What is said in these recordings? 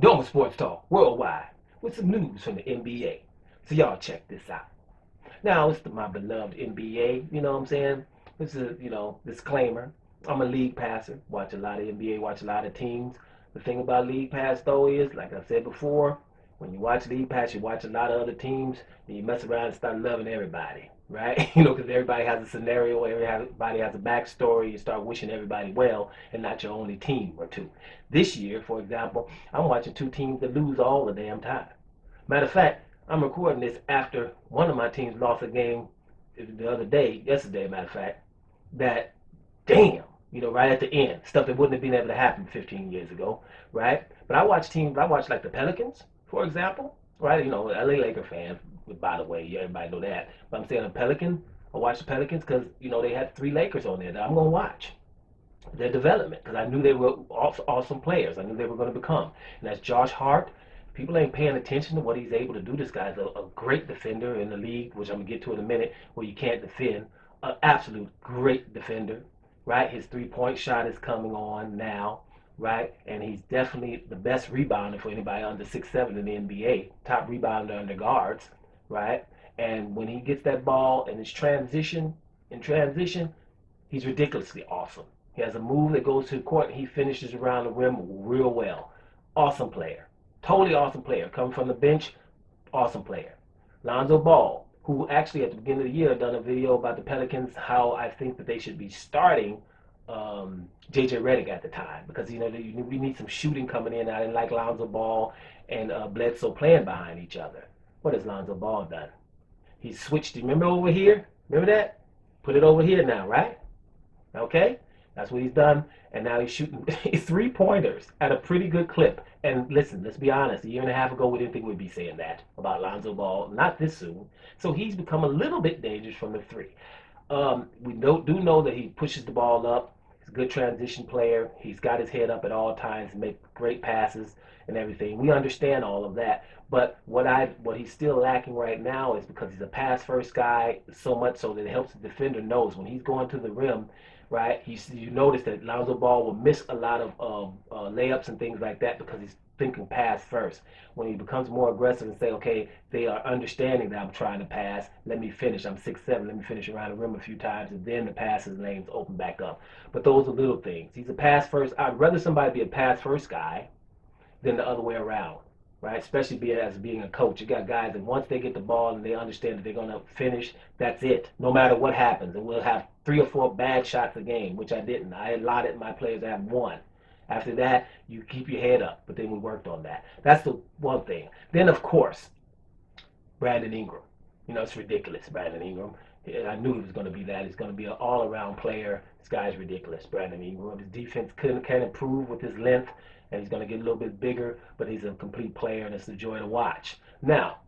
Dome Sports Talk Worldwide with some news from the NBA. So y'all check this out. Now it's my beloved NBA. You know what I'm saying? This is disclaimer. I'm a league passer. Watch a lot of NBA. Watch a lot of teams. The thing about league pass though is, like I said before, when you watch league pass, you watch a lot of other teams, and you mess around and start loving everybody, right? Because everybody has a scenario, everybody has a backstory. You start wishing everybody well, and not your only team or two. This year, for example, I'm watching two teams that lose all the damn time. Matter of fact, I'm recording this after one of my teams lost a game the other day, yesterday, matter of fact, that damn, right at the end, stuff that wouldn't have been able to happen 15 years ago, right? But I watch like the Pelicans, for example, right? LA Laker fan, by the way, everybody know that. But I'm saying a Pelican, I watch the Pelicans because, they had three Lakers on there that I'm going to watch their development because I knew they were awesome players. I knew they were going to become. And that's Josh Hart. People ain't paying attention to what he's able to do. This guy's a great defender in the league, which I'm going to get to in a minute, where you can't defend. An absolute great defender, right? His three-point shot is coming on now, right? And he's definitely the best rebounder for anybody under 6'7" in the NBA. Top rebounder under guards, right? And when he gets that ball and his transition, he's ridiculously awesome. He has a move that goes to the court and he finishes around the rim real well. Awesome player. Totally awesome player. Coming from the bench, awesome player. Lonzo Ball, who actually at the beginning of the year done a video about the Pelicans, how I think that they should be starting JJ Redick at the time because we need some shooting coming in. I didn't like Lonzo Ball and Bledsoe playing behind each other. What has Lonzo Ball done? He switched. Remember over here? Remember that? Put it over here now, right? Okay? That's what he's done. And now he's shooting three-pointers at a pretty good clip. And listen, let's be honest. A year and a half ago, we didn't think we'd be saying that about Lonzo Ball. Not this soon. So he's become a little bit dangerous from the three. We do know that he pushes the ball up. He's a good transition player. He's got his head up at all times, make great passes and everything. We understand all of that. But what he's still lacking right now is because he's a pass first guy so much so that it helps the defender knows when he's going to the rim, right? You notice that Lonzo Ball will miss a lot of layups and things like that because he's thinking pass first. When he becomes more aggressive and say, okay, they are understanding that I'm trying to pass. Let me finish. I'm 6'7". Let me finish around the rim a few times, and then the passes lanes open back up. But those are little things. He's a pass first. I'd rather somebody be a pass first guy than the other way around, right? Especially being a coach. You got guys that once they get the ball and they understand that they're going to finish, that's it. No matter what happens. And we'll have 3 or 4 bad shots a game, which I didn't. I allotted my players to have one. After that, you keep your head up. But then we worked on that. That's the one thing. Then, of course, Brandon Ingram. It's ridiculous, Brandon Ingram. I knew he was going to be that. He's going to be an all-around player. This guy's ridiculous, Brandon Ingram. His defense can improve with his length, and he's going to get a little bit bigger, but he's a complete player, and it's a joy to watch. Now,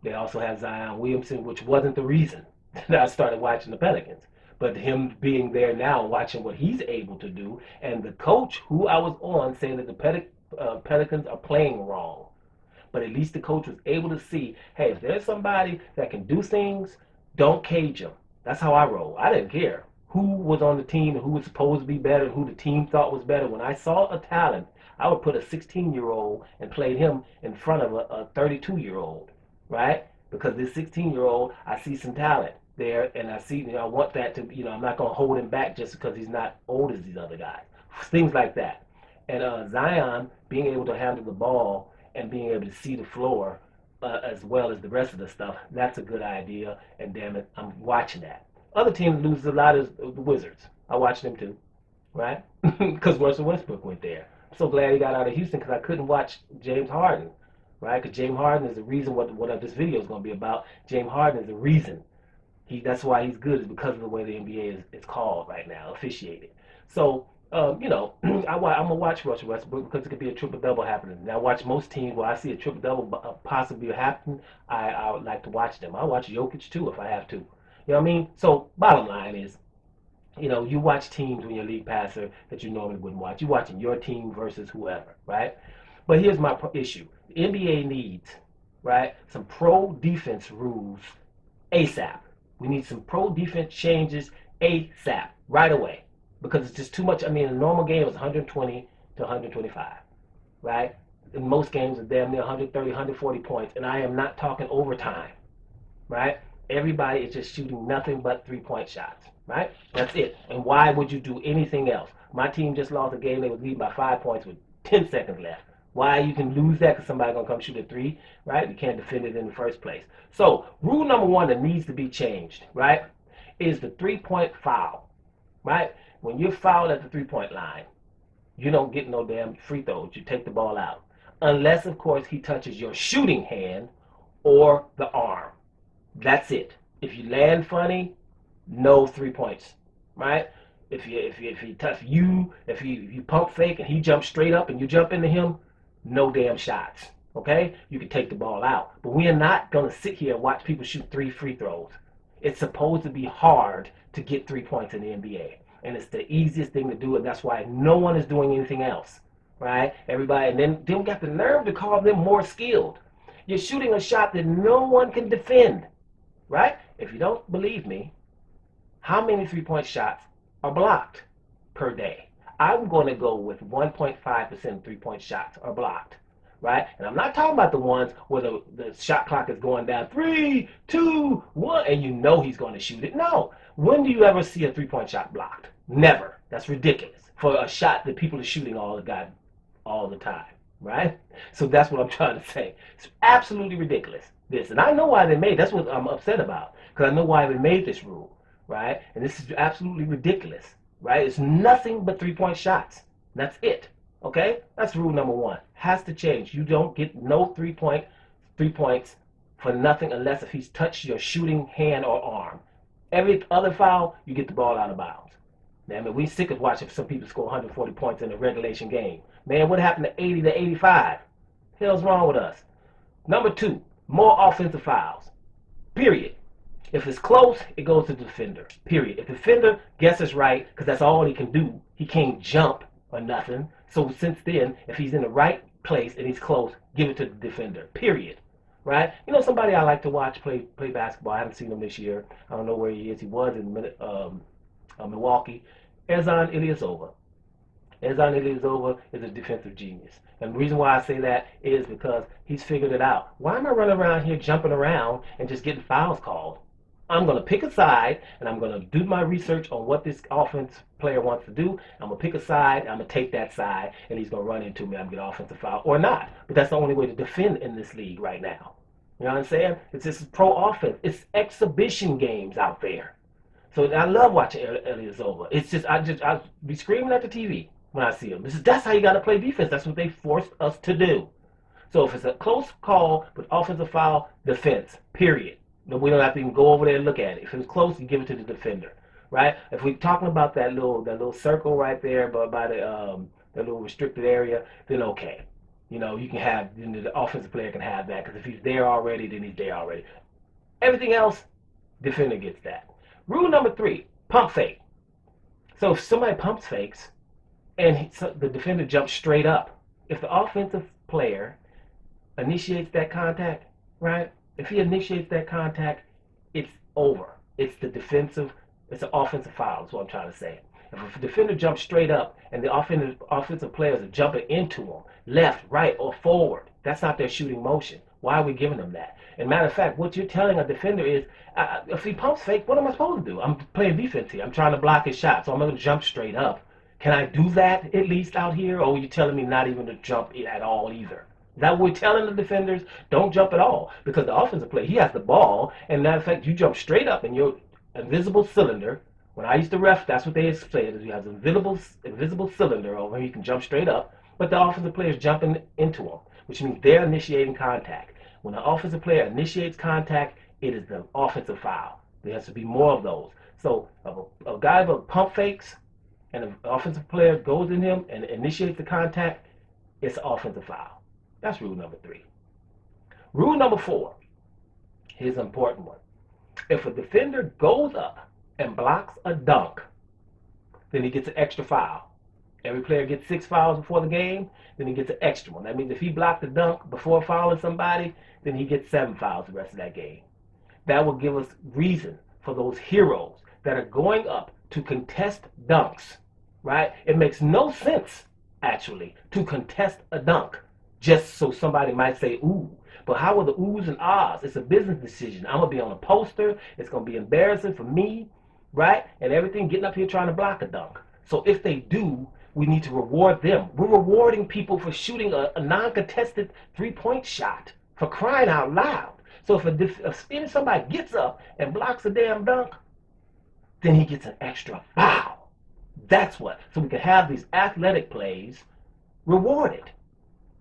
they also have Zion Williamson, which wasn't the reason that I started watching the Pelicans. But him being there now, watching what he's able to do, and the coach who I was on saying that the Pelicans are playing wrong. But at least the coach was able to see, hey, if there's somebody that can do things, don't cage them. That's how I roll. I didn't care who was on the team and who was supposed to be better and who the team thought was better. When I saw a talent, I would put a 16-year-old and play him in front of a 32-year-old, right? Because this 16-year-old, I see some talent there, and I see, I want that to, I'm not going to hold him back just because he's not old as these other guys. Things like that. And Zion being able to handle the ball and being able to see the floor as well as the rest of the stuff, that's a good idea. And damn it, I'm watching that. Other teams lose a lot is the Wizards. I watch them too, right? Because Russell Westbrook went there. I'm so glad he got out of Houston because I couldn't watch James Harden, right? Because James Harden is the reason what this video is going to be about. James Harden is the reason. That's why he's good is because of the way the NBA is called right now, officiated. So I'm gonna watch Russell Westbrook because it could be a triple double happening. And I watch most teams where I see a triple double possibly happen. I would like to watch them. I watch Jokic too if I have to. You know what I mean? So bottom line is, you watch teams when you're a league passer that you normally wouldn't watch. You're watching your team versus whoever, right? But here's my issue: the NBA needs, right, some pro defense rules ASAP. We need some pro defense changes ASAP, right away. Because it's just too much. I mean, a normal game is 120 to 125, right? in most games are damn near 130, 140 points, and I am not talking overtime, right? Everybody is just shooting nothing but three-point shots, right? That's it. And why would you do anything else? My team just lost a game. They were leading by 5 points with 10 seconds left. Why you can lose that? Because somebody's going to come shoot a three, right? You can't defend it in the first place. So rule number one that needs to be changed, right, is the three-point foul, right? When you're fouled at the three-point line, you don't get no damn free throws. You take the ball out. Unless, of course, he touches your shooting hand or the arm. That's it. If you land funny, no 3 points, right? If he touch you, if you pump fake and he jumps straight up and you jump into him, no damn shots. Okay? You can take the ball out. But we are not gonna sit here and watch people shoot 3 free throws. It's supposed to be hard to get 3 points in the NBA. And it's the easiest thing to do, and that's why no one is doing anything else. Right? Everybody, and then we got the nerve to call them more skilled. You're shooting a shot that no one can defend. Right? If you don't believe me, how many three-point shots are blocked per day? I'm going to go with 1.5% three-point shots are blocked, right? And I'm not talking about the ones where the shot clock is going down 3, 2, 1, and you know he's going to shoot it. No. When do you ever see a three-point shot blocked? Never. That's ridiculous for a shot that people are shooting all the time, right? So that's what I'm trying to say. It's absolutely ridiculous. This, and I know why they made. That's what I'm upset about, because I know why they made this rule, right? And this is absolutely ridiculous, right? It's nothing but three-point shots. That's it. Okay, that's rule number one. Has to change. You don't get no three points for nothing unless if he's touched your shooting hand or arm. Every other foul, you get the ball out of bounds. Now, I mean, we sick of watching some people score 140 points in a regulation game. Man, what happened to 80 to 85? Hell's wrong with us? Number two, more offensive fouls. Period. If it's close, it goes to the defender. Period. If the defender guesses right, because that's all he can do, he can't jump or nothing. So since then, if he's in the right place and he's close, give it to the defender. Period. Right? You know, somebody I like to watch play basketball. I haven't seen him this year. I don't know where he is. He was in Milwaukee. Ezan Ilyasova. Ezan Ilyasova is a defensive genius. And the reason why I say that is because he's figured it out. Why am I running around here jumping around and just getting fouls called? I'm going to pick a side, and I'm going to do my research on what this offense player wants to do. I'm going to pick a side, and I'm going to take that side, and he's going to run into me. I'm going to get an offensive foul or not. But that's the only way to defend in this league right now. You know what I'm saying? It's just pro offense. It's exhibition games out there. So I love watching Ilyasova. It's just I be screaming at the TV when I see him. That's how you got to play defense. That's what they forced us to do. So if it's a close call with offensive foul, defense. Period. We don't have to even go over there and look at it. If it's close, you give it to the defender, right? If we're talking about that little circle right there, by the little restricted area, then okay. You know, you can have, the offensive player can have that, because if he's there already, then he's there already. Everything else, defender gets that. Rule number 3, pump fake. So if somebody pumps fakes and the defender jumps straight up, if the offensive player initiates that contact, right? If he initiates that contact, it's over. It's an offensive foul, is what I'm trying to say. If a defender jumps straight up and the offensive players are jumping into him, left, right, or forward, that's not their shooting motion. Why are we giving them that? And matter of fact, what you're telling a defender is, if he pumps fake, what am I supposed to do? I'm playing defense here. I'm trying to block his shot, so I'm going to jump straight up. Can I do that at least out here, or are you telling me not even to jump at all either? Is that what we're telling the defenders? Don't jump at all, because the offensive player, he has the ball, and matter of fact, you jump straight up in your invisible cylinder. When I used to ref, that's what they said, is you have an invisible cylinder over here, you can jump straight up, but the offensive player is jumping into him, which means they're initiating contact. When an offensive player initiates contact, it is the offensive foul. There has to be more of those. So a guy with pump fakes and an offensive player goes in him and initiates the contact, it's an offensive foul. That's rule number 3. Rule number 4, here's an important one. If a defender goes up and blocks a dunk, then he gets an extra foul. Every player gets 6 fouls before the game, then he gets an extra one. That means if he blocked a dunk before fouling somebody, then he gets 7 fouls the rest of that game. That will give us reason for those heroes that are going up to contest dunks, right? It makes no sense, actually, to contest a dunk. just so somebody might say ooh. But how are the oohs and ahs? It's a business decision. I'm gonna be on a poster. It's gonna be embarrassing for me, right? And everything getting up here trying to block a dunk. So if they do, we need to reward them. We're rewarding people for shooting a non-contested three-point shot, for crying out loud. So if somebody gets up and blocks a damn dunk, then he gets an extra foul. That's what. So we can have these athletic plays rewarded.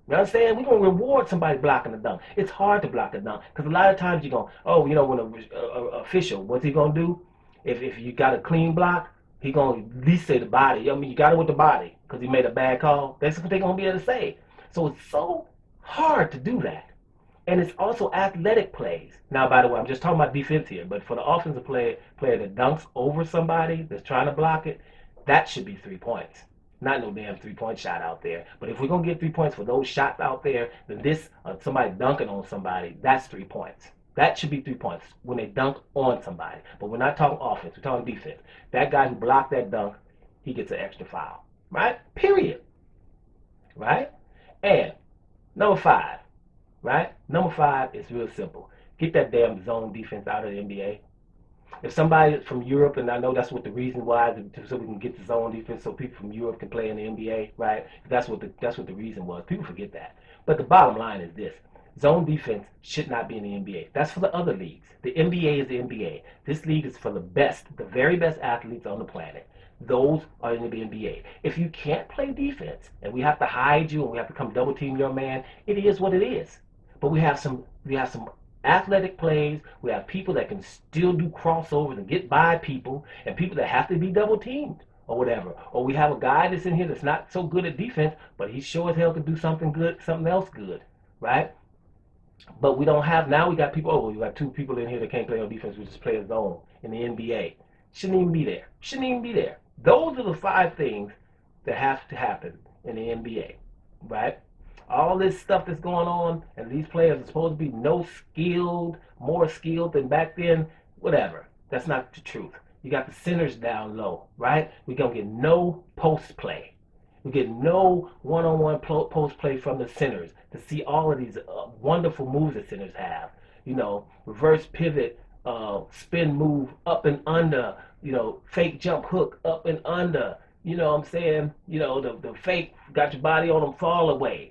You know what I'm saying? We're going to reward somebody blocking a dunk. It's hard to block a dunk because a lot of times you're going, oh, you know, when a official, what's he going to do? If you got a clean block, he going to at least say the body. I mean, you got it with the body because he made a bad call. That's what they're going to be able to say. So it's so hard to do that. And it's also athletic plays. Now, by the way, I'm just talking about defense here, but for the offensive player that dunks over somebody that's trying to block it, that should be 3 points. Not no damn 3-point shot out there. But if we're going to get 3 points for those shots out there, then this, somebody dunking on somebody, that's 3 points. That should be 3 points when they dunk on somebody. But we're not talking offense, we're talking defense. That guy who blocked that dunk, he gets an extra foul. Right? Period. Right? And number 5. Right? Number 5 is real simple. Get that damn zone defense out of the NBA. If somebody from Europe, and I know that's what the reason why, so we can get the zone defense, so people from Europe can play in the NBA, right? That's what the reason was. People forget that. But the bottom line is this: zone defense should not be in the NBA. That's for the other leagues. The NBA is the NBA. This league is for the best, the very best athletes on the planet. Those are in the NBA. If you can't play defense, and we have to hide you, and we have to come double team your man, it is what it is. But we have some athletic plays. We have people that can still do crossovers and get by people, and people that have to be double teamed or whatever. Or we have a guy that's in here that's not so good at defense, but he sure as hell can do something good, something else good, right? But we don't have, now we got people, oh, we got 2 people in here that can't play on defense, we just play a zone in the NBA. Shouldn't even be there. Shouldn't even be there. Those are the 5 things that have to happen in the NBA, right? All this stuff that's going on, and these players are supposed to be more skilled than back then, whatever. That's not the truth. You got the centers down low, right? We're going to get no post play. We get no one-on-one post play from the centers to see all of these wonderful moves that centers have. You know, reverse pivot, spin move, up and under, you know, fake jump hook, up and under. You know what I'm saying? You know, the fake, got your body on them, fall away.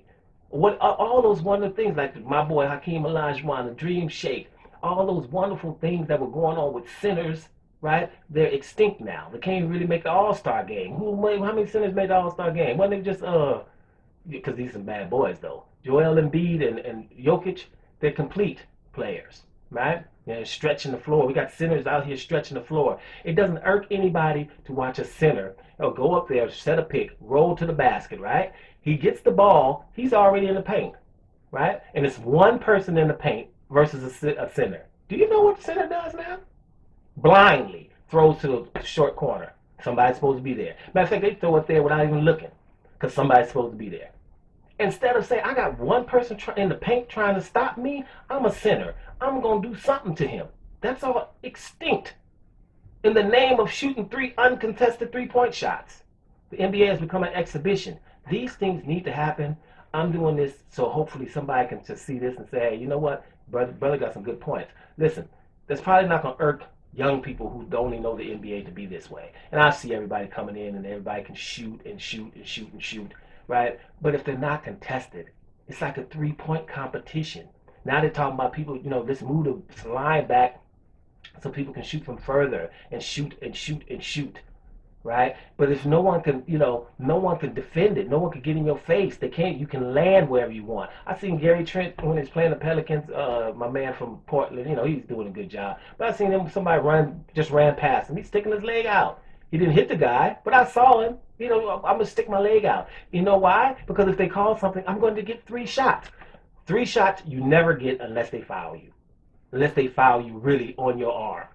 What all those wonderful things, like my boy Hakeem Olajuwon, the Dream Shake, all those wonderful things that were going on with centers, right? They're extinct now. They can't really make the All-Star game. How many centers made the All-Star game? Wasn't it just because these are some bad boys though. Joel Embiid and Jokic, they're complete players, right? You know, stretching the floor. We got centers out here stretching the floor. It doesn't irk anybody to watch a center. Go up there, set a pick, roll to the basket, right? He gets the ball, he's already in the paint, right? And it's one person in the paint versus a center. Do you know what the center does now? Blindly throws to the short corner. Somebody's supposed to be there. Matter of fact, they throw it there without even looking because somebody's supposed to be there. Instead of saying, I got one person in the paint trying to stop me, I'm a center. I'm going to do something to him. That's all extinct in the name of shooting 3 uncontested 3-point shots. The NBA has become an exhibition. These things need to happen. I'm doing this so hopefully somebody can just see this and say, hey, you know what? Brother got some good points. Listen, that's probably not going to irk young people who don't even know the NBA to be this way. And I see everybody coming in and everybody can shoot and shoot and shoot and shoot, right? But if they're not contested, it's like a 3-point competition. Now they're talking about people, you know, let's move the line back so people can shoot from further and shoot and shoot and shoot. Right? But if no one can, you know, no one can defend it, no one can get in your face. They can't. You can land wherever you want. I seen Gary Trent when he's playing the Pelicans. My man from Portland, you know, he's doing a good job. But I seen him. Somebody just ran past him. He's sticking his leg out. He didn't hit the guy, but I saw him. You know, I'm gonna stick my leg out. You know why? Because if they call something, I'm going to get 3 shots. 3 shots you never get unless they foul you. Unless they foul you really on your arm.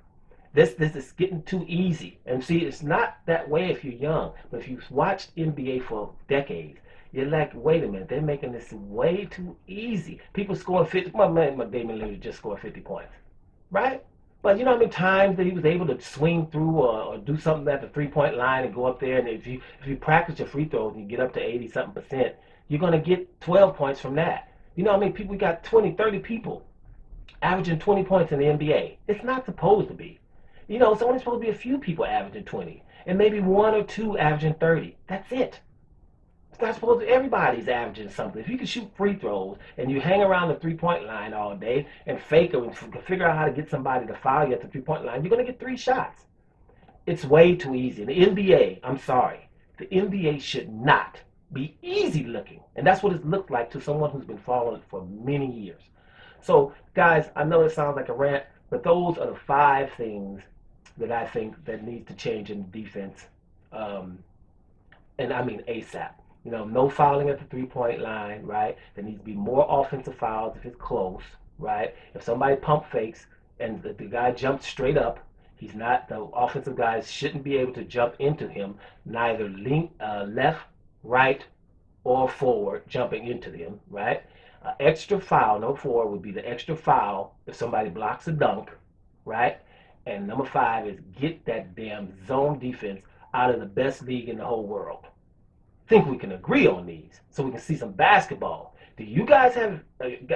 This is getting too easy. And see, it's not that way if you're young. But if you've watched NBA for decades, you're like, wait a minute, they're making this way too easy. People scoring 50. My man, Damian Lillard just scored 50 points. Right? But you know how many times that he was able to swing through or do something at the 3 point line and go up there, and if you practice your free throws and you get up to 80 something percent, you're gonna get 12 points from that. You know how many people we got? 20, 30 people averaging 20 points in the NBA. It's not supposed to be. You know, it's only supposed to be a few people averaging 20, and maybe one or two averaging 30. That's it. It's not supposed to, everybody's averaging something. If you can shoot free throws and you hang around the 3 point line all day and fake it and figure out how to get somebody to foul you at the 3 point line, you're going to get three shots. It's way too easy. The NBA, I'm sorry, the NBA should not be easy looking. And that's what it looked like to someone who's been following it for many years. So, guys, I know it sounds like a rant, but those are the five things that I think that needs to change in defense. Um, and I mean ASAP. You know, no fouling at the 3 point line, right? There needs to be more offensive fouls if it's close, right? If somebody pump fakes and the guy jumps straight up, he's not, the offensive guys shouldn't be able to jump into him, neither left, right, or forward jumping into them, right? Extra foul, number four, would be the extra foul if somebody blocks a dunk, right? And number five is get that damn zone defense out of the best league in the whole world. Think we can agree on these so we can see some basketball. Do you guys have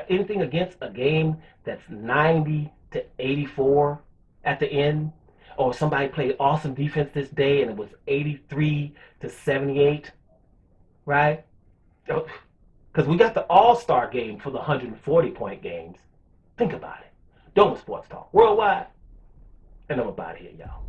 anything against a game that's 90 to 84 at the end? Or somebody played awesome defense this day and it was 83 to 78, right? Because we got the all-star game for the 140-point games. Think about it. Doma Sports Talk worldwide. And I'm about here, y'all.